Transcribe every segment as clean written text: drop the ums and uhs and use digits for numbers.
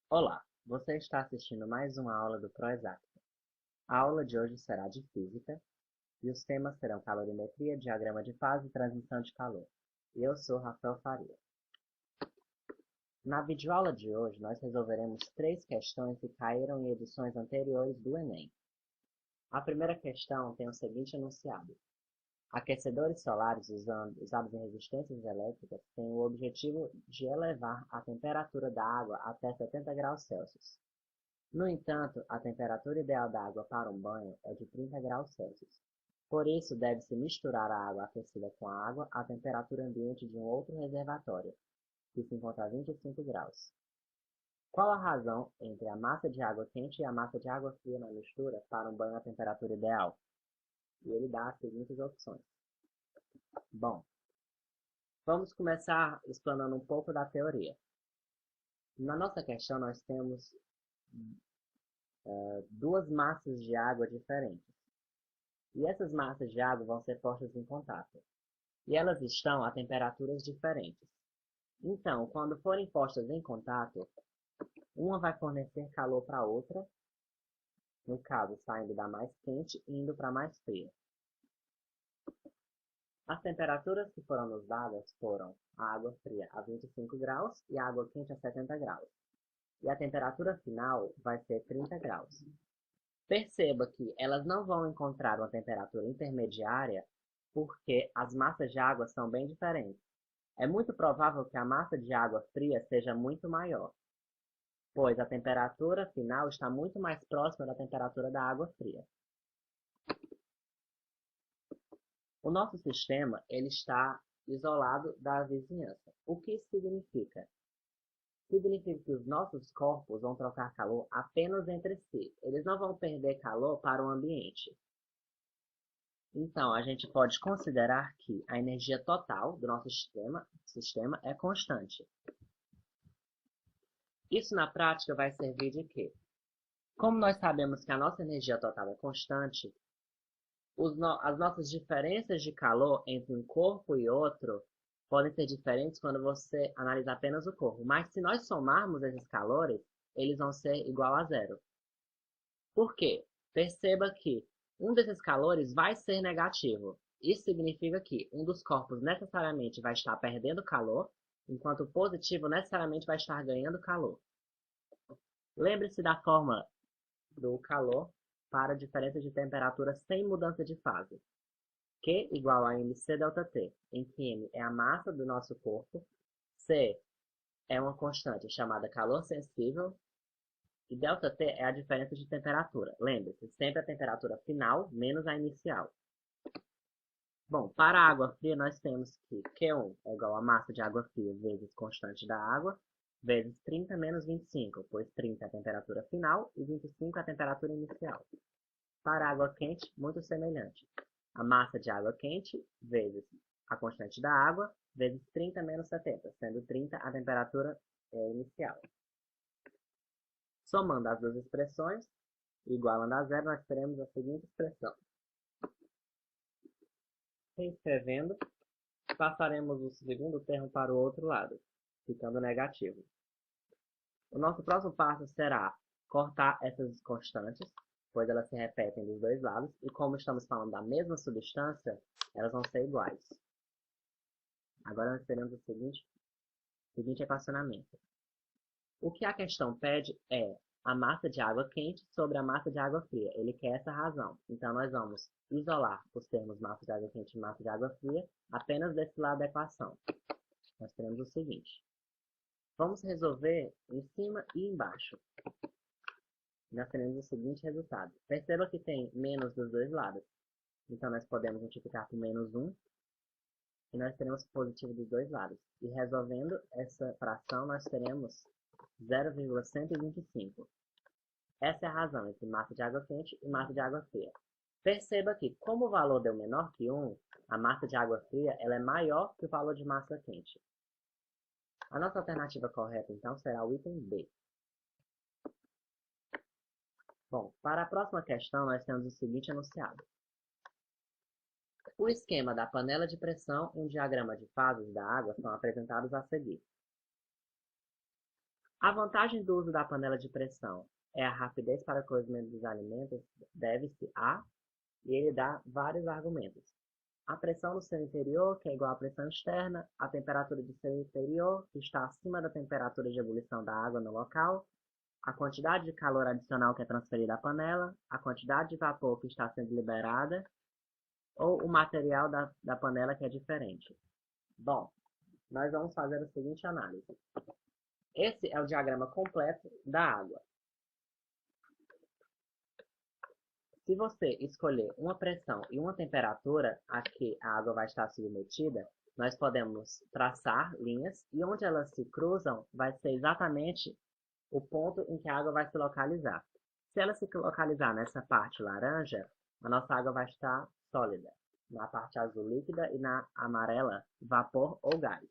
Olá, você está assistindo mais uma aula do ProExacta. A aula de hoje será de Física e os temas serão calorimetria, diagrama de fase e transmissão de calor. E eu sou Rafael Faria. Na videoaula de hoje, nós resolveremos 3 questões que caíram em edições anteriores do Enem. A primeira questão tem o seguinte enunciado. Aquecedores solares usados em resistências elétricas têm o objetivo de elevar a temperatura da água até 70 graus Celsius. No entanto, a temperatura ideal da água para um banho é de 30 graus Celsius. Por isso, deve-se misturar a água aquecida com a água à temperatura ambiente de um outro reservatório, que se encontra a 25 graus. Qual a razão entre a massa de água quente e a massa de água fria na mistura para um banho à temperatura ideal? E ele dá as seguintes opções. Bom, vamos começar explanando um pouco da teoria. Na nossa questão, nós temos duas massas de água diferentes. E essas massas de água vão ser postas em contato. E elas estão a temperaturas diferentes. Então, quando forem postas em contato, uma vai fornecer calor para a outra, no caso, saindo da mais quente e indo para a mais fria. As temperaturas que foram nos dadas foram a água fria a 25 graus e a água quente a 70 graus. E a temperatura final vai ser 30 graus. Perceba que elas não vão encontrar uma temperatura intermediária porque as massas de água são bem diferentes. É muito provável que a massa de água fria seja muito maior, pois a temperatura final está muito mais próxima da temperatura da água fria. O nosso sistema ele está isolado da vizinhança. O que isso significa? Significa que os nossos corpos vão trocar calor apenas entre si. Eles não vão perder calor para o ambiente. Então, a gente pode considerar que a energia total do nosso sistema é constante. Isso na prática vai servir de quê? Como nós sabemos que a nossa energia total é constante, as nossas diferenças de calor entre um corpo e outro podem ser diferentes quando você analisa apenas o corpo. Mas se nós somarmos esses calores, eles vão ser igual a zero. Por quê? Perceba que um desses calores vai ser negativo. Isso significa que um dos corpos necessariamente vai estar perdendo calor, enquanto o positivo necessariamente vai estar ganhando calor. Lembre-se da forma do calor para a diferença de temperatura sem mudança de fase. Q igual a mc ΔT, em que m é a massa do nosso corpo, C é uma constante chamada calor sensível, e ΔT é a diferença de temperatura. Lembre-se, sempre a temperatura final menos a inicial. Bom, para a água fria nós temos que Q1 é igual a massa de água fria vezes constante da água, vezes 30 menos 25, pois 30 é a temperatura final e 25 é a temperatura inicial. Para a água quente, muito semelhante. A massa de água quente vezes a constante da água, vezes 30 menos 70, sendo 30 a temperatura inicial. Somando as duas expressões, igualando a zero, nós teremos a seguinte expressão. Reescrevendo, passaremos o segundo termo para o outro lado, ficando negativo. O nosso próximo passo será cortar essas constantes, pois elas se repetem dos dois lados, e como estamos falando da mesma substância, elas vão ser iguais. Agora nós teremos o seguinte equacionamento. O que a questão pede é a massa de água quente sobre a massa de água fria. Ele quer essa razão. Então, nós vamos isolar os termos massa de água quente e massa de água fria apenas desse lado da equação. Nós teremos o seguinte. Vamos resolver em cima e embaixo. Nós teremos o seguinte resultado. Perceba que tem menos dos dois lados. Então, nós podemos multiplicar por menos 1. E nós teremos positivo dos dois lados. E resolvendo essa fração, nós teremos 0,125. Essa é a razão entre massa de água quente e massa de água fria. Perceba que, como o valor deu menor que 1, a massa de água fria ela é maior que o valor de massa quente. A nossa alternativa correta, então, será o item B. Bom, para a próxima questão, nós temos o seguinte enunciado. O esquema da panela de pressão e um diagrama de fases da água são apresentados a seguir. A vantagem do uso da panela de pressão é a rapidez para o cozimento dos alimentos, deve-se a, e ele dá vários argumentos. A pressão no seu interior, que é igual à pressão externa, a temperatura do seu interior, que está acima da temperatura de ebulição da água no local, a quantidade de calor adicional que é transferida à panela, a quantidade de vapor que está sendo liberada, ou o material da panela que é diferente. Bom, nós vamos fazer a seguinte análise. Esse é o diagrama completo da água. Se você escolher uma pressão e uma temperatura a que a água vai estar submetida, nós podemos traçar linhas e onde elas se cruzam vai ser exatamente o ponto em que a água vai se localizar. Se ela se localizar nessa parte laranja, a nossa água vai estar sólida. Na parte azul líquida e na amarela vapor ou gás.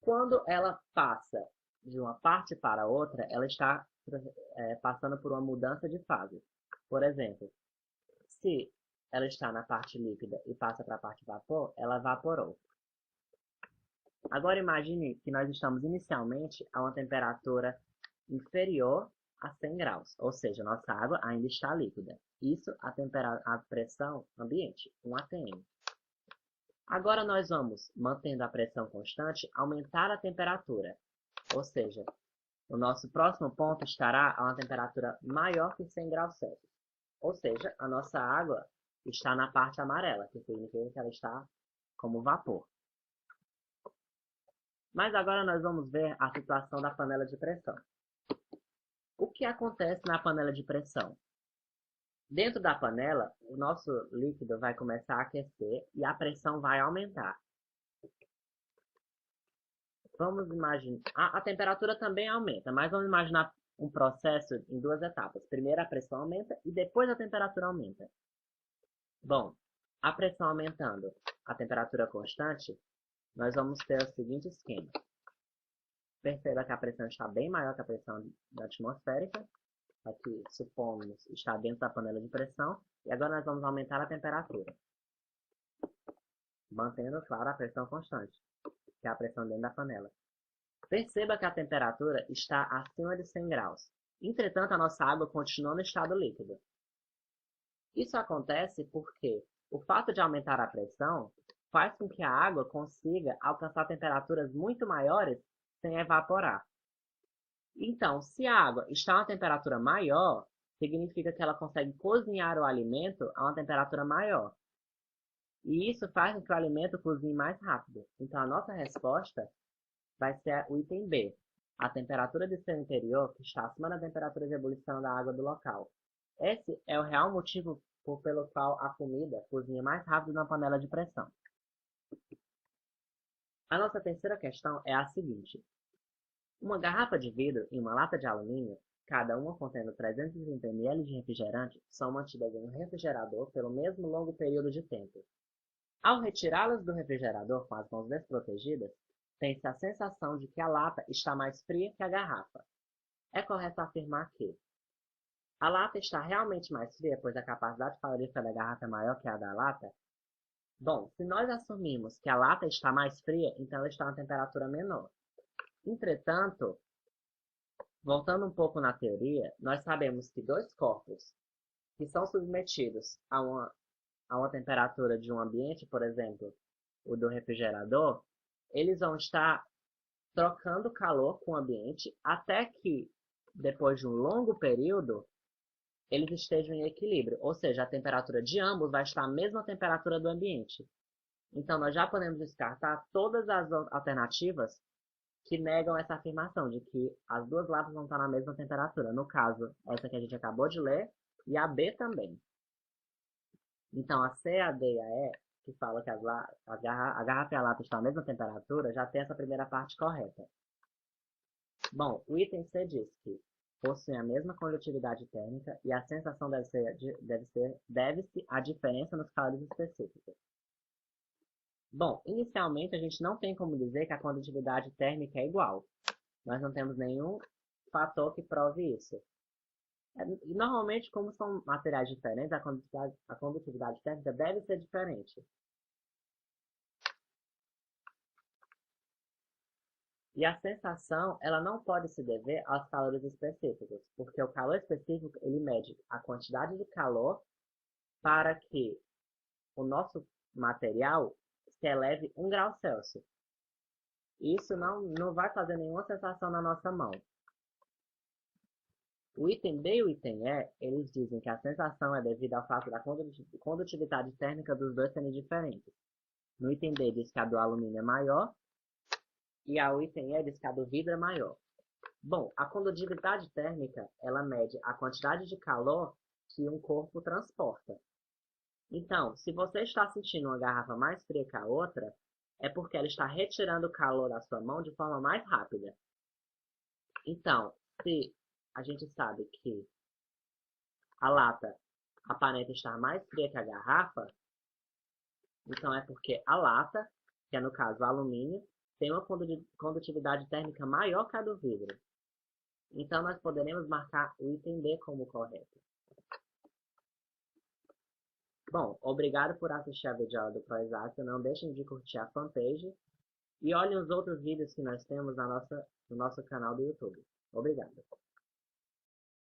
Quando ela passa de uma parte para outra, ela está passando por uma mudança de fase. Por exemplo, se ela está na parte líquida e passa para a parte vapor, ela evaporou. Agora imagine que nós estamos inicialmente a uma temperatura inferior a 100 graus, ou seja, nossa água ainda está líquida. Isso a pressão ambiente, 1 atm. Agora nós vamos, mantendo a pressão constante, aumentar a temperatura, ou seja, o nosso próximo ponto estará a uma temperatura maior que 100 graus Celsius. Ou seja, a nossa água está na parte amarela, que significa que ela está como vapor. Mas agora nós vamos ver a situação da panela de pressão. O que acontece na panela de pressão? Dentro da panela, o nosso líquido vai começar a aquecer e a pressão vai aumentar. Vamos imaginar... A temperatura também aumenta, mas vamos imaginar um processo em duas etapas. Primeiro a pressão aumenta e depois a temperatura aumenta. Bom, a pressão aumentando, a temperatura constante, nós vamos ter o seguinte esquema. Perceba que a pressão está bem maior que a pressão atmosférica. Aqui, supomos, está dentro da panela de pressão. E agora nós vamos aumentar a temperatura. Mantendo, claro, a pressão constante, que é a pressão dentro da panela. Perceba que a temperatura está acima de 100 graus. Entretanto, a nossa água continua no estado líquido. Isso acontece porque o fato de aumentar a pressão faz com que a água consiga alcançar temperaturas muito maiores sem evaporar. Então, se a água está a uma temperatura maior, significa que ela consegue cozinhar o alimento a uma temperatura maior. E isso faz com que o alimento cozinhe mais rápido. Então, a nossa resposta vai ser o item B, a temperatura de seu interior que está acima da temperatura de ebulição da água do local. Esse é o real motivo pelo qual a comida cozinha mais rápido na panela de pressão. A nossa terceira questão é a seguinte. Uma garrafa de vidro e uma lata de alumínio, cada uma contendo 330 ml de refrigerante, são mantidas em um refrigerador pelo mesmo longo período de tempo. Ao retirá-las do refrigerador com as mãos desprotegidas, tem-se a sensação de que a lata está mais fria que a garrafa. É correto afirmar que a lata está realmente mais fria, pois a capacidade calorífica da garrafa é maior que a da lata? Bom, se nós assumirmos que a lata está mais fria, então ela está a uma temperatura menor. Entretanto, voltando um pouco na teoria, nós sabemos que dois corpos que são submetidos a uma temperatura de um ambiente, por exemplo, o do refrigerador, eles vão estar trocando calor com o ambiente até que, depois de um longo período, eles estejam em equilíbrio, ou seja, a temperatura de ambos vai estar a mesma temperatura do ambiente. Então, nós já podemos descartar todas as alternativas que negam essa afirmação de que as duas latas vão estar na mesma temperatura. No caso, essa que a gente acabou de ler, e a B também. Então, a C, a D e a E, que fala que a garrafa e a lata estão na mesma temperatura, já tem essa primeira parte correta. Bom, o item C diz que possuem a mesma condutividade térmica e a sensação deve-se à diferença nos calores específicos. Bom, inicialmente a gente não tem como dizer que a condutividade térmica é igual. Nós não temos nenhum fator que prove isso. Normalmente, como são materiais diferentes, a condutividade térmica deve ser diferente. E a sensação, ela não pode se dever aos calores específicos, porque o calor específico, ele mede a quantidade de calor para que o nosso material se eleve 1 grau Celsius. Isso não vai fazer nenhuma sensação na nossa mão. O item B e o item E, eles dizem que a sensação é devida ao fato da condutividade térmica dos dois serem diferentes. No item B diz que a do alumínio é maior, e o item E diz que a do vidro é maior. Bom, a condutividade térmica, ela mede a quantidade de calor que um corpo transporta. Então, se você está sentindo uma garrafa mais fria que a outra, é porque ela está retirando o calor da sua mão de forma mais rápida. Então, se a gente sabe que a lata aparenta estar mais fria que a garrafa, então é porque a lata, que é no caso o alumínio, tem uma condutividade térmica maior que a do vidro. Então nós poderemos marcar o item B como correto. Bom, obrigado por assistir a videoaula do ProExato. Não deixem de curtir a fanpage e olhem os outros vídeos que nós temos no nosso canal do YouTube. Obrigado.